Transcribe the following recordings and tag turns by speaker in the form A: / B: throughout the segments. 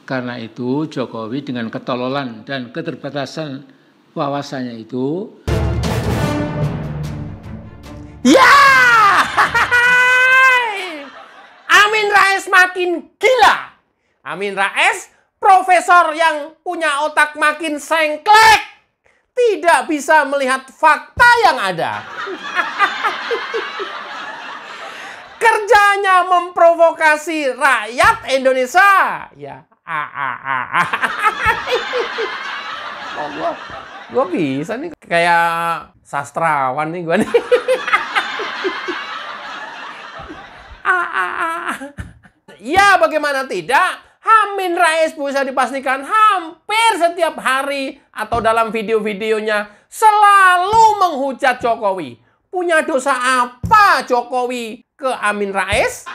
A: Karena itu Jokowi dengan ketololan dan keterbatasan wawasannya itu,
B: ya, Amin Rais makin gila. Amin Rais, profesor yang punya otak makin sengklek, tidak bisa melihat fakta yang ada. Kerjanya memprovokasi rakyat Indonesia. Ya, gue bisa nih kayak sastrawan nih gue nih. Ya, bagaimana tidak? Amin Rais bisa dipastikan hampir setiap hari atau dalam video-videonya selalu menghujat Jokowi. Punya dosa apa Jokowi ke Amin Rais?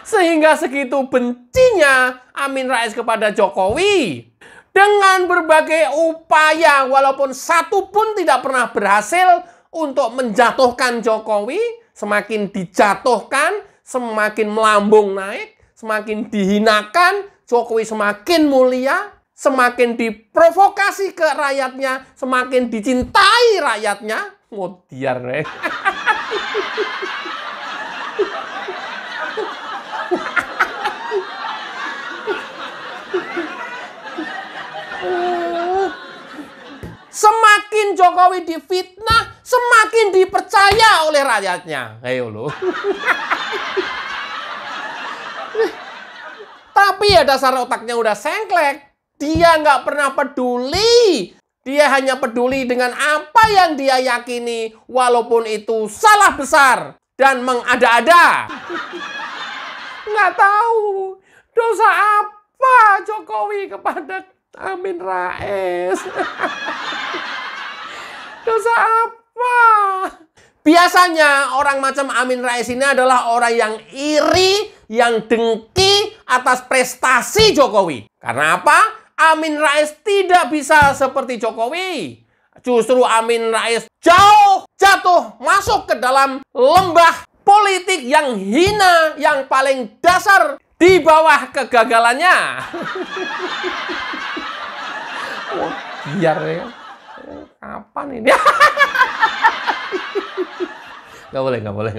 B: Sehingga segitu bencinya Amin Rais kepada Jokowi. Dengan berbagai upaya walaupun satu pun tidak pernah berhasil untuk menjatuhkan Jokowi. Semakin dijatuhkan, semakin melambung naik, semakin dihinakan, Jokowi semakin mulia, semakin diprovokasi ke rakyatnya, semakin dicintai rakyatnya. Ngodiar, Semakin Jokowi difitnah, semakin dipercaya oleh rakyatnya. Ayo lo. Tapi ya dasar otaknya udah sengklek. Dia nggak pernah peduli. Dia hanya peduli dengan apa yang dia yakini, walaupun itu salah besar dan mengada-ada. Nggak tahu dosa apa Jokowi kepada Amin Rais. Dosa apa? Biasanya orang macam Amin Rais ini adalah orang yang iri, yang dengki atas prestasi Jokowi. Karena apa? Amin Rais tidak bisa seperti Jokowi. Justru Amin Rais jauh jatuh masuk ke dalam lembah politik yang hina, yang paling dasar di bawah kegagalannya. Oh, biar ya. Kapan ini? Nggak boleh.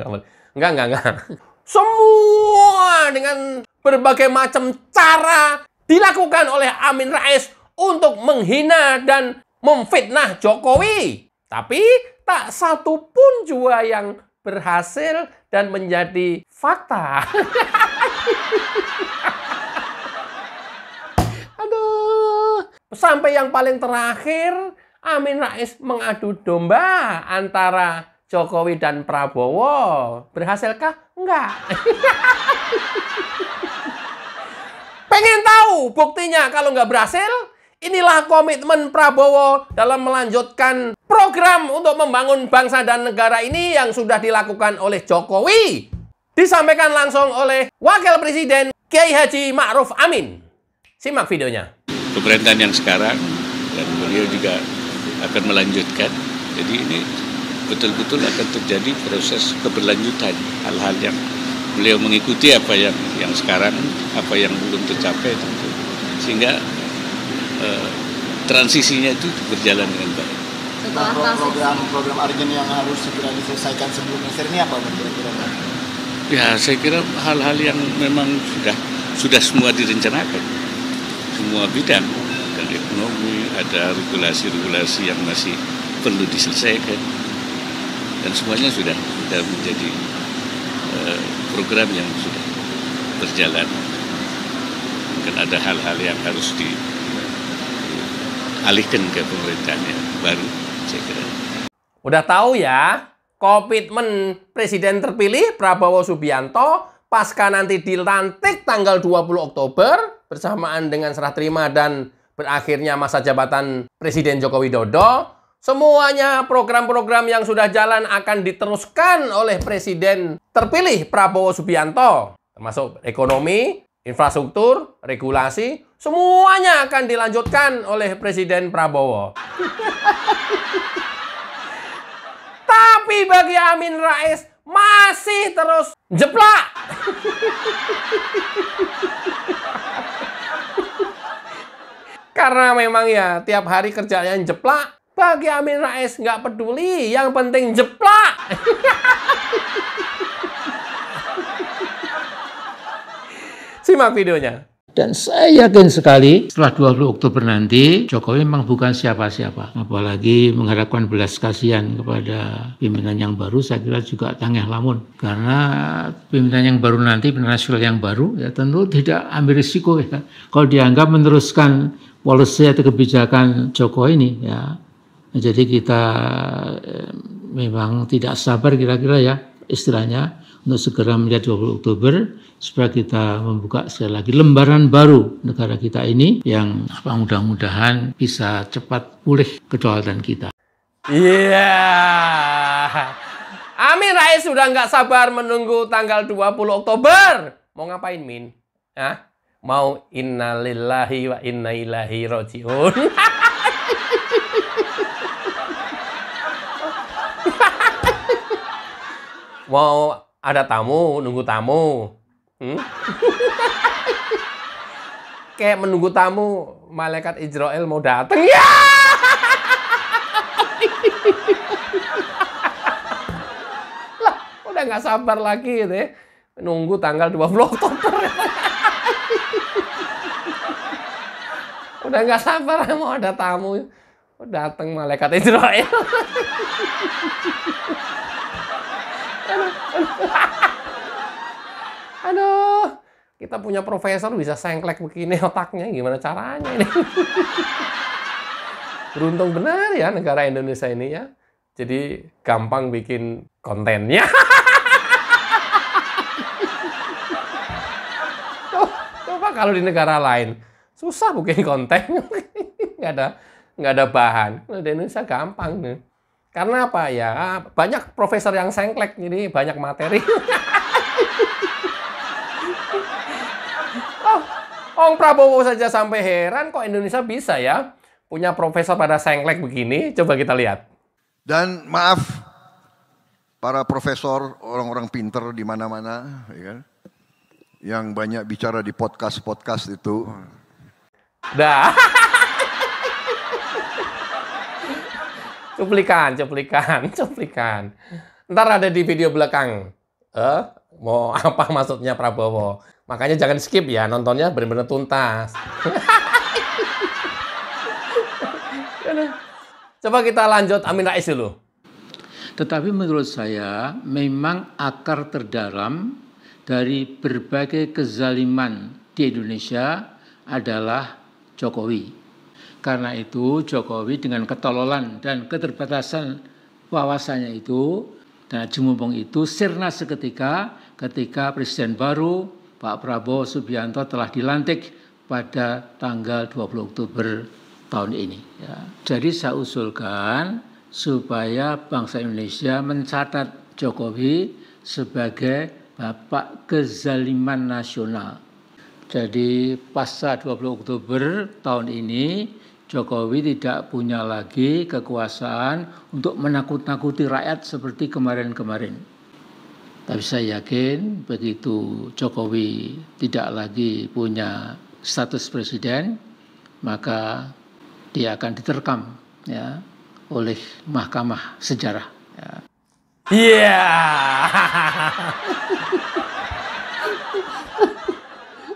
B: Enggak. Semua dengan berbagai macam cara dilakukan oleh Amin Rais untuk menghina dan memfitnah Jokowi. Tapi tak satu pun juga yang berhasil dan menjadi fakta. Aduh. Sampai yang paling terakhir, Amin Rais mengadu domba antara Jokowi dan Prabowo. Berhasilkah? Enggak. Pengen tahu buktinya kalau nggak berhasil? Inilah komitmen Prabowo dalam melanjutkan program untuk membangun bangsa dan negara ini yang sudah dilakukan oleh Jokowi. Disampaikan langsung oleh Wakil Presiden Kiai Haji Ma'ruf Amin. Simak videonya.
C: Pemerintahan yang sekarang dan beliau juga akan melanjutkan. Jadi ini betul-betul akan terjadi proses keberlanjutan hal-hal yang beliau mengikuti apa yang sekarang, apa yang belum tercapai tentu. Sehingga transisinya itu berjalan dengan baik.
D: Program urgent yang harus segera diselesaikan sebelum akhir ini apa kira-kira?
C: Ya, saya kira hal-hal yang memang sudah semua direncanakan. Semua bidang, dan ekonomi, ada regulasi-regulasi yang masih perlu diselesaikan. Dan semuanya sudah menjadi program yang sudah berjalan. Mungkin ada hal-hal yang harus dialihkan ke pemerintahan yang baru, saya kira.
B: Udah tahu ya, komitmen Presiden terpilih Prabowo Subianto pasca nanti dilantik tanggal 20 Oktober bersamaan dengan serah terima dan berakhirnya masa jabatan Presiden Joko Widodo. Semuanya program-program yang sudah jalan akan diteruskan oleh Presiden terpilih Prabowo Subianto. Termasuk ekonomi, infrastruktur, regulasi, semuanya akan dilanjutkan oleh Presiden Prabowo. Tapi bagi Amin Rais masih terus jeplak. Karena memang ya tiap hari kerjanya jeplak. Bagi Amin Rais nggak peduli, yang penting jeplak. Simak videonya.
A: Dan saya yakin sekali setelah 20 Oktober nanti Jokowi memang bukan siapa-siapa. Apalagi mengharapkan belas kasihan kepada pimpinan yang baru, saya kira juga tangeh lamun. Karena pimpinan yang baru nanti, pimpinan nasional yang baru ya tentu tidak ambil risiko ya. Kalau dianggap meneruskan policy atau kebijakan Jokowi ini ya. Jadi kita memang tidak sabar kira-kira ya istilahnya untuk segera melihat 20 Oktober supaya kita membuka sekali lagi lembaran baru negara kita ini yang mudah-mudahan bisa cepat pulih kedaulatan kita.
B: Iya. Amin Rais sudah nggak sabar menunggu tanggal 20 Oktober. Mau ngapain, Min? Hah? Mau innalillahi wa inna ilaihi rajiun. Mau ada tamu, nunggu tamu. Kayak menunggu tamu, malaikat Israel mau datang. Ya! Lah, udah nggak sabar lagi gitu ya. Nunggu tanggal 20 Oktober. Udah nggak sabar mau ada tamu. Datang malaikat Israel. Aduh, kita punya profesor bisa sengklek begini otaknya, gimana caranya ini? Beruntung benar ya negara Indonesia ini ya. Jadi gampang bikin kontennya. Coba kalau di negara lain susah bikin konten, nggak ada bahan. Kalau di Indonesia gampang nih. Karena apa ya? Banyak profesor yang sengklek, jadi banyak materi. Ong Prabowo saja sampai heran kok Indonesia bisa ya punya profesor pada sengklek begini. Coba kita lihat.
E: Dan maaf para profesor, orang-orang pinter di mana-mana, ya kan? Yang banyak bicara di podcast itu.
B: Dah. Cuplikan. Ntar ada di video belakang. Mau apa maksudnya Prabowo? Makanya jangan skip ya, nontonnya benar-benar tuntas. Coba kita lanjut Amin Rais dulu.
A: Tetapi menurut saya memang akar terdalam dari berbagai kezaliman di Indonesia adalah Jokowi. Karena itu Jokowi dengan ketololan dan keterbatasan wawasannya itu dan Mumpung itu sirna seketika ketika Presiden baru Pak Prabowo Subianto telah dilantik pada tanggal 20 Oktober tahun ini. Ya. Jadi saya usulkan supaya bangsa Indonesia mencatat Jokowi sebagai bapak kezaliman nasional. Jadi pasca 20 Oktober tahun ini Jokowi tidak punya lagi kekuasaan untuk menakut-nakuti rakyat seperti kemarin-kemarin. Tapi saya yakin begitu Jokowi tidak lagi punya status presiden, maka dia akan diterkam ya, oleh mahkamah sejarah.
B: Iya.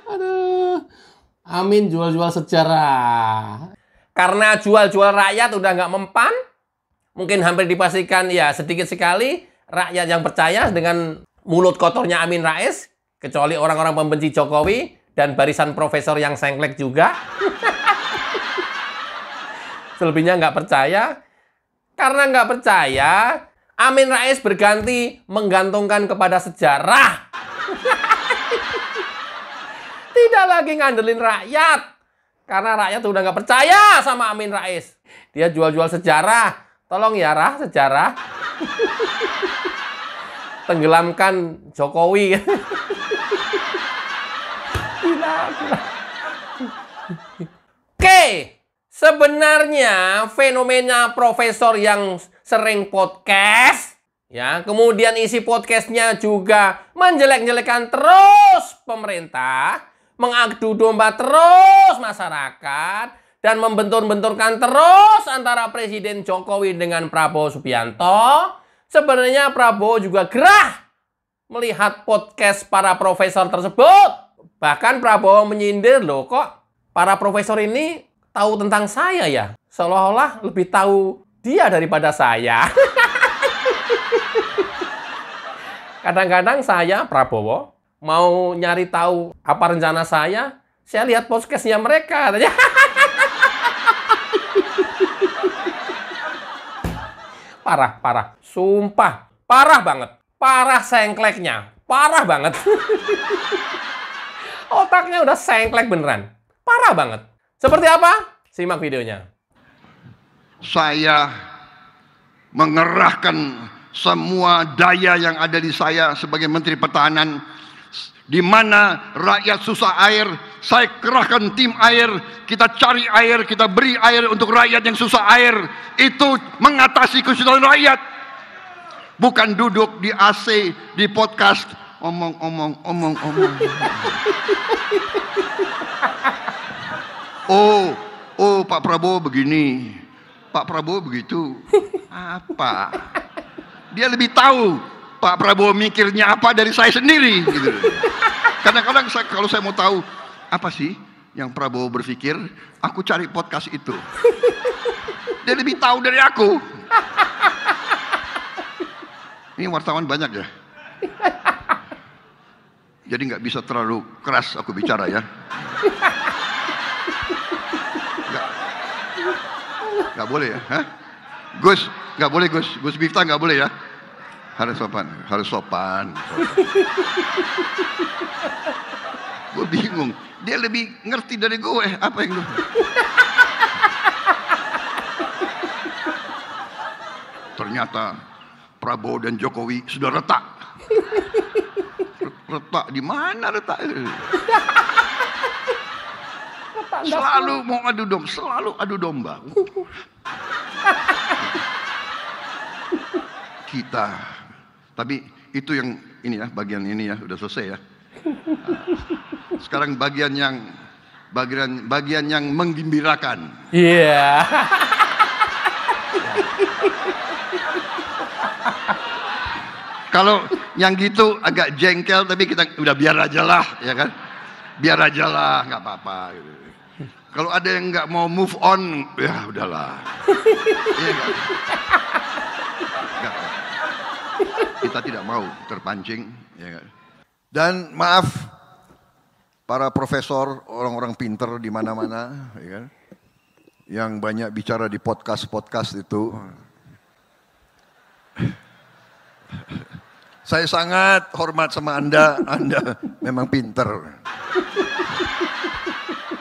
B: Aduh, Amin jual-jual sejarah. Karena jual-jual rakyat udah nggak mempan, mungkin hampir dipastikan ya sedikit sekali rakyat yang percaya dengan mulut kotornya Amin Rais, kecuali orang-orang pembenci Jokowi dan barisan profesor yang sengklek juga. Selebihnya nggak percaya. Karena nggak percaya, Amin Rais berganti menggantungkan kepada sejarah. Tidak lagi ngandelin rakyat. Karena rakyat udah nggak percaya sama Amin Rais. Dia jual-jual sejarah. Tolong ya, Rah, sejarah. Tenggelamkan Jokowi. Gila. Oke, sebenarnya fenomena profesor yang sering podcast Ya, kemudian isi podcastnya juga menjelek-jelekan terus pemerintah, mengadu domba terus masyarakat, dan membentur-benturkan terus antara Presiden Jokowi dengan Prabowo Subianto. Sebenarnya Prabowo juga gerah melihat podcast para profesor tersebut. Bahkan Prabowo menyindir, loh kok para profesor ini tahu tentang saya ya? Seolah-olah lebih tahu dia daripada saya. Kadang-kadang saya, Prabowo, mau nyari tahu apa rencana saya lihat podcastnya mereka. Katanya. Parah. Sumpah, parah banget. Parah sengkleknya. Parah banget. Otaknya udah sengklek beneran. Parah banget. Seperti apa? Simak videonya.
E: Saya mengerahkan semua daya yang ada di saya sebagai Menteri Pertahanan. Di mana rakyat susah air, saya kerahkan tim air, kita cari air, kita beri air untuk rakyat yang susah air. Itu mengatasi kesusahan rakyat. Bukan duduk di AC, di podcast, omong. Oh, Pak Prabowo begini, Pak Prabowo begitu. Apa? Dia lebih tahu Pak Prabowo mikirnya apa dari saya sendiri. Gitu. Kadang-kadang kalau saya mau tahu apa sih yang Prabowo berpikir, aku cari podcast itu. Dia lebih tahu dari aku. Ini wartawan banyak ya. Jadi nggak bisa terlalu keras aku bicara ya. Nggak boleh ya. Hah? Gus, nggak boleh Gus. Gus Miftah nggak boleh ya. Harus sopan. Gue bingung. Dia lebih ngerti dari gue. Apa yang gue? Ternyata Prabowo dan Jokowi sudah retak. Retak di mana retak? Selalu mau adu domba. Kita. Tapi itu yang ini ya, bagian ini ya, udah selesai ya. Sekarang bagian yang menggembirakan.
B: Iya.
E: Kalau yang gitu agak jengkel, tapi kita udah biar aja lah, ya kan? Biar aja lah, nggak apa-apa. Gitu. Kalau ada yang nggak mau move on, ya udahlah. Iya, kita tidak mau terpancing. Ya. Dan maaf, para profesor, orang-orang pinter di mana-mana, ya, yang banyak bicara di podcast itu. Saya sangat hormat sama Anda memang pinter.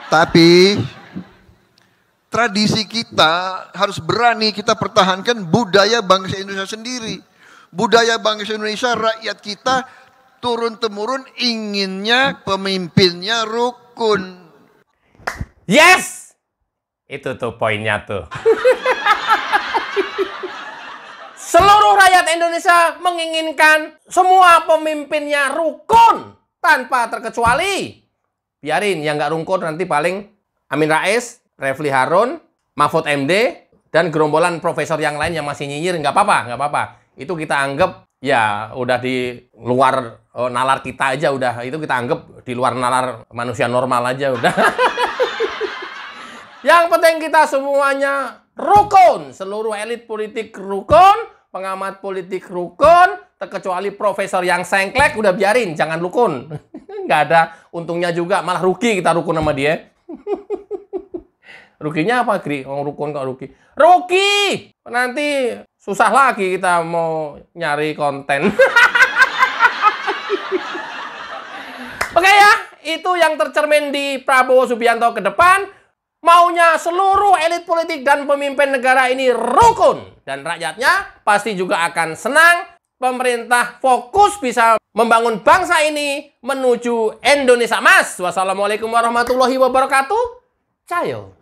E: Tapi tradisi kita harus berani kita pertahankan budaya bangsa Indonesia sendiri. Budaya bangsa Indonesia, rakyat kita turun-temurun inginnya pemimpinnya rukun.
B: Yes! Itu tuh poinnya tuh. Seluruh rakyat Indonesia menginginkan semua pemimpinnya rukun tanpa terkecuali. Biarin yang nggak rukun nanti paling Amin Rais, Refli Harun, Mahfud MD, dan gerombolan profesor yang lain yang masih nyinyir. Nggak apa-apa. Itu kita anggap ya udah di luar nalar kita aja udah. Itu kita anggap di luar nalar manusia normal aja udah. Yang penting kita semuanya rukun. Seluruh elit politik rukun, pengamat politik rukun, terkecuali profesor yang sengklek udah biarin, jangan rukun. Nggak ada untungnya juga, malah rugi kita rukun sama dia. Ruginya apa, Gri? Rukun kok rugi? Rugi! Nanti susah lagi kita mau nyari konten. Oke ya, itu yang tercermin di Prabowo Subianto ke depan. Maunya seluruh elit politik dan pemimpin negara ini rukun. Dan rakyatnya pasti juga akan senang. Pemerintah fokus bisa membangun bangsa ini menuju Indonesia Emas. Wassalamualaikum warahmatullahi wabarakatuh. Cayo.